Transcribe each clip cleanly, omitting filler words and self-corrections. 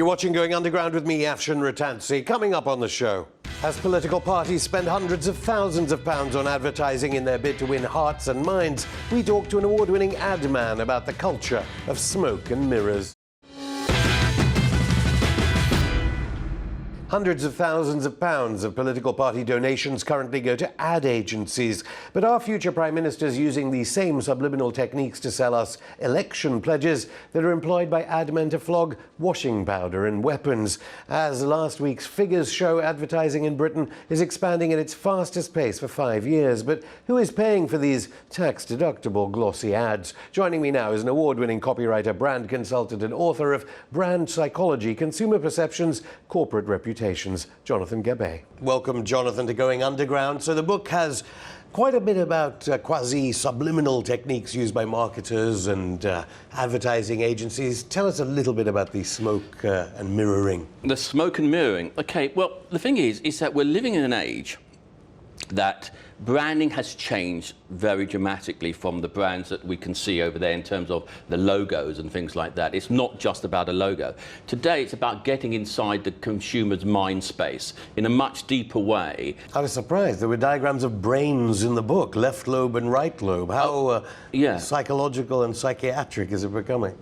You're watching Going Underground with me, Afshin Rattansi. Coming up on the show, as political parties spend hundreds of thousands of pounds on advertising in their bid to win hearts and minds, we talk to an award-winning ad man about the culture of smoke and mirrors. Hundreds of thousands of pounds of political party donations currently go to ad agencies. But are future prime ministers using these same subliminal techniques to sell us election pledges that are employed by ad men to flog washing powder and weapons? As last week's figures show, advertising in Britain is expanding at its fastest pace for 5 years. But who is paying for these tax-deductible glossy ads? Joining me now is an award-winning copywriter, brand consultant and author of Brand Psychology, Consumer Perceptions, Corporate Reputation, Jonathan Gabay. Welcome, Jonathan, to Going Underground. So the book has quite a bit about quasi-subliminal techniques used by marketers and advertising agencies. Tell us a little bit about the smoke and mirroring. The smoke and mirroring. Okay, well, the thing is that we're living in an age that branding has changed very dramatically from the brands that we can see over there in terms of the logos and things like that. It's not just about a logo. Today, it's about getting inside the consumer's mind space in a much deeper way. I was surprised. There were diagrams of brains in the book, left lobe and right lobe. How psychological and psychiatric is it becoming?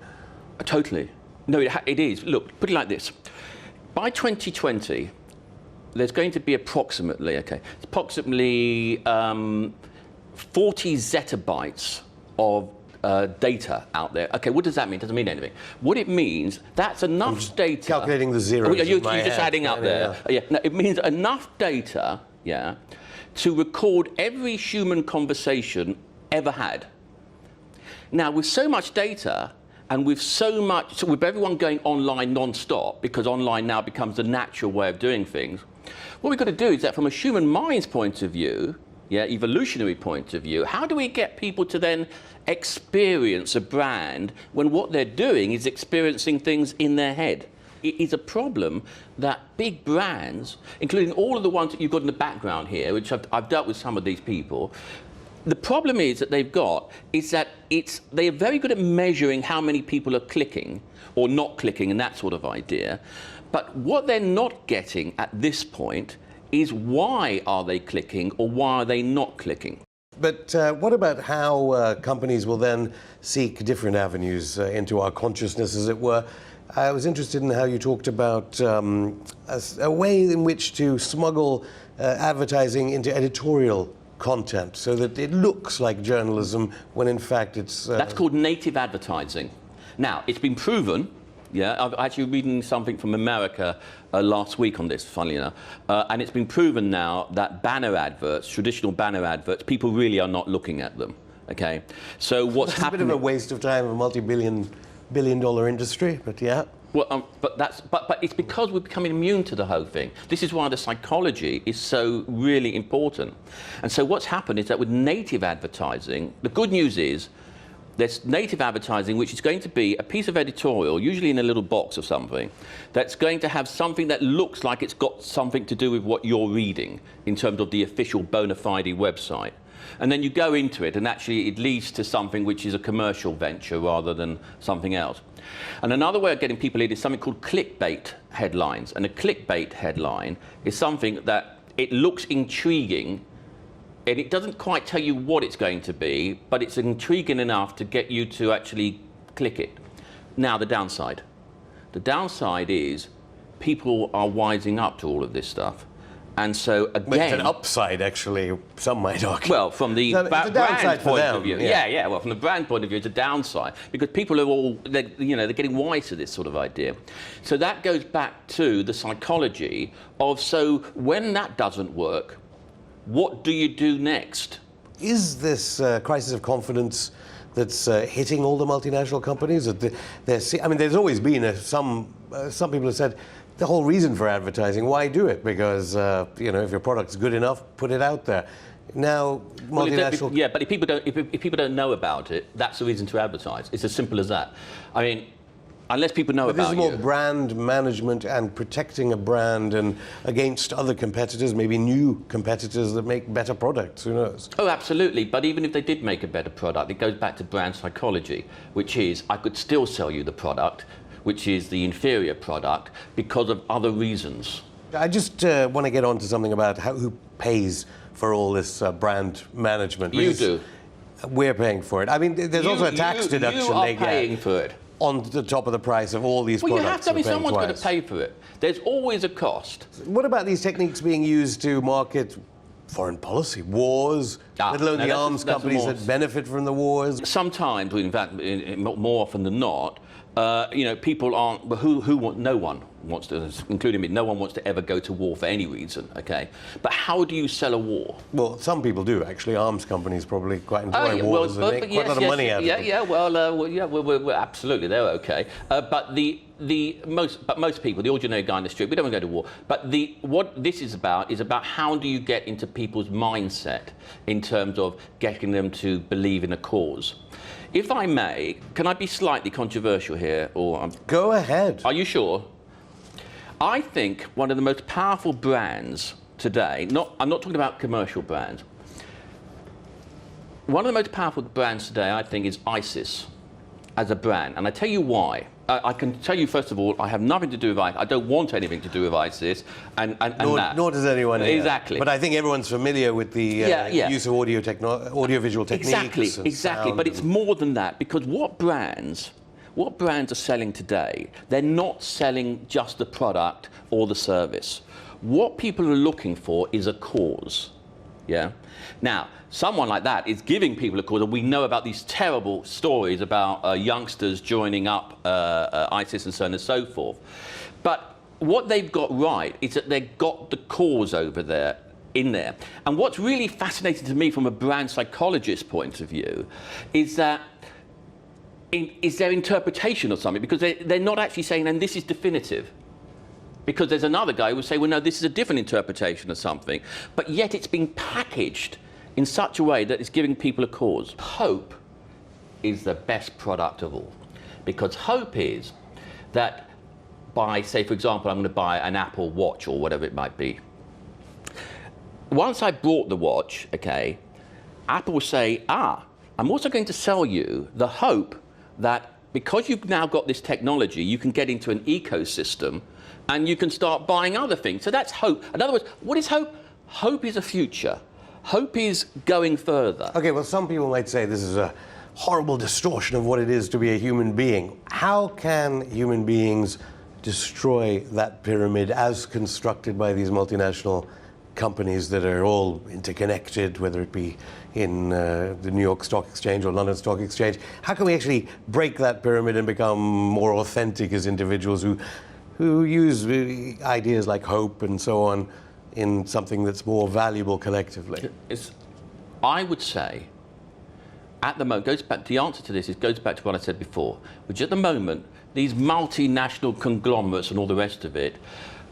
Totally. No, it is. Look, put it like this. By 2020, there's going to be approximately 40 zettabytes of data out there. Okay, what does that mean? It doesn't mean anything. What it means, that's enough data. Calculating the zeros. You're just adding up there. No, it means enough data, to record every human conversation ever had. Now, with so much data, and with with everyone going online non-stop, because online now becomes the natural way of doing things, what we've got to do is that from a human mind's point of view, evolutionary point of view, how do we get people to then experience a brand when what they're doing is experiencing things in their head? It is a problem that big brands, including all of the ones that you've got in the background here, which I've dealt with some of these people, the problem is that they've got is that they are very good at measuring how many people are clicking or not clicking and that sort of idea. But what they're not getting at this point is why are they clicking or why are they not clicking? But what about how companies will then seek different avenues into our consciousness, as it were? I was interested in how you talked about a way in which to smuggle advertising into editorial content so that it looks like journalism when in fact it's... That's called native advertising. Now, it's been proven, I've actually reading something from America last week on this, funnily enough, and it's been proven now that banner adverts, traditional banner adverts, people really are not looking at them, okay? So what's happening... It's a bit of a waste of time of a multi-billion-dollar industry, but yeah. Well, but it's because we're becoming immune to the whole thing. This is why the psychology is so really important. And so what's happened is that with native advertising, the good news is there's native advertising, which is going to be a piece of editorial, usually in a little box or something, that's going to have something that looks like it's got something to do with what you're reading in terms of the official bona fide website. And then you go into it, and actually it leads to something which is a commercial venture rather than something else. And another way of getting people in is something called clickbait headlines. And a clickbait headline is something that it looks intriguing, and it doesn't quite tell you what it's going to be, but it's intriguing enough to get you to actually click it. Now, the downside. The downside is people are wising up to all of this stuff. And so, again... But it's an upside, actually, some might argue. Well, from the brand point of view. Well, from the brand point of view, it's a downside. Because people are all, they're getting wise to this sort of idea. So that goes back to the psychology of, so when that doesn't work, what do you do next? Is this crisis of confidence that's hitting all the multinational companies? I mean, there's always been some people have said the whole reason for advertising, why do it? Because if your product's good enough, put it out there. Now, multinational... But if people don't know about it, that's the reason to advertise. It's as simple as that. I mean, unless people know about you. This is more brand management and protecting a brand and against other competitors, maybe new competitors that make better products, who knows? Oh, absolutely. But even if they did make a better product, it goes back to brand psychology, which is I could still sell you the product which is the inferior product, because of other reasons. I just want to get on to something about who pays for all this brand management. You do. We're paying for it. I mean, there's also a tax deduction you are they paying get for it. on the top of the price of all these Well, products. you have to. I mean, someone's twice. got to pay for it. There's always a cost. What about these techniques being used to market foreign policy, wars, let alone the arms companies that benefit from the wars? Sometimes, in fact, more often than not, you know, people aren't. No one wants to, including me. No one wants to ever go to war for any reason. Okay, but how do you sell a war? Well, some people do actually. Arms companies probably quite enjoy wars and make quite a lot of money out of them. Yeah, we're absolutely, they're okay. But most people, the ordinary guy in the street, we don't want to go to war. But what this is about how do you get into people's mindset in terms of getting them to believe in a cause. If I may, can I be slightly controversial here? Go ahead. Are you sure? I think one of the most powerful brands today, I'm not talking about commercial brands, one of the most powerful brands today, I think, is ISIS as a brand. And I tell you why. I can tell you, first of all, I have nothing to do with ISIS. I don't want anything to do with ISIS. Nor does anyone here. Exactly. But I think everyone's familiar with the use of audiovisual techniques. Exactly. But it's more than that, because what brands are selling today, they're not selling just the product or the service. What people are looking for is a cause. Yeah. Now, someone like that is giving people a cause, and we know about these terrible stories about youngsters joining up ISIS and so on and so forth. But what they've got right is that they've got the cause over there, in there. And what's really fascinating to me from a brand psychologist's point of view is that is their interpretation of something, because they're not actually saying, and this is definitive. Because there's another guy who will say, well, no, this is a different interpretation of something, but yet it's being packaged in such a way that it's giving people a cause. Hope is the best product of all, because hope is that by, say, for example, I'm going to buy an Apple Watch or whatever it might be. Once I bought the watch, okay, Apple will say, I'm also going to sell you the hope that because you've now got this technology, you can get into an ecosystem and you can start buying other things. So that's hope. In other words, what is hope? Hope is a future. Hope is going further. Okay, well, some people might say this is a horrible distortion of what it is to be a human being. How can human beings destroy that pyramid as constructed by these multinational companies that are all interconnected, whether it be in the New York Stock Exchange or London Stock Exchange? How can we actually break that pyramid and become more authentic as individuals who use ideas like hope and so on in something that's more valuable collectively? I would say, at the moment, the answer to this goes back to what I said before, which at the moment, these multinational conglomerates and all the rest of it,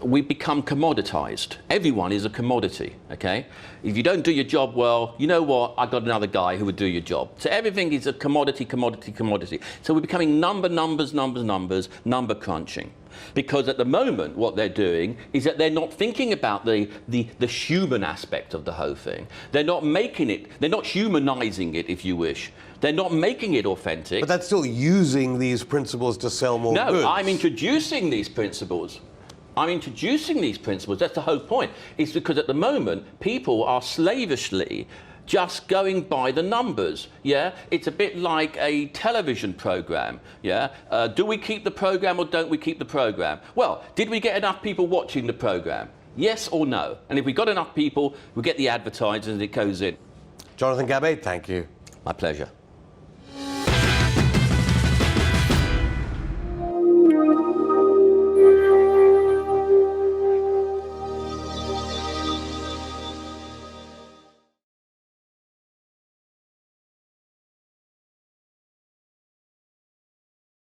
we become commoditized. Everyone is a commodity, okay? If you don't do your job well, you know what? I've got another guy who would do your job. So everything is a commodity. So we're becoming numbers, number crunching. Because at the moment, what they're doing is that they're not thinking about the human aspect of the whole thing. They're not making it, they're not humanizing it, if you wish. They're not making it authentic. But that's still using these principles to sell more goods. No, I'm introducing these principles. That's the whole point. It's because at the moment, people are slavishly just going by the numbers, yeah? It's a bit like a television program, yeah? Do we keep the program or don't we keep the program? Well, did we get enough people watching the program? Yes or no? And if we got enough people, we get the advertisers and it goes in. Jonathan Gabay, thank you. My pleasure.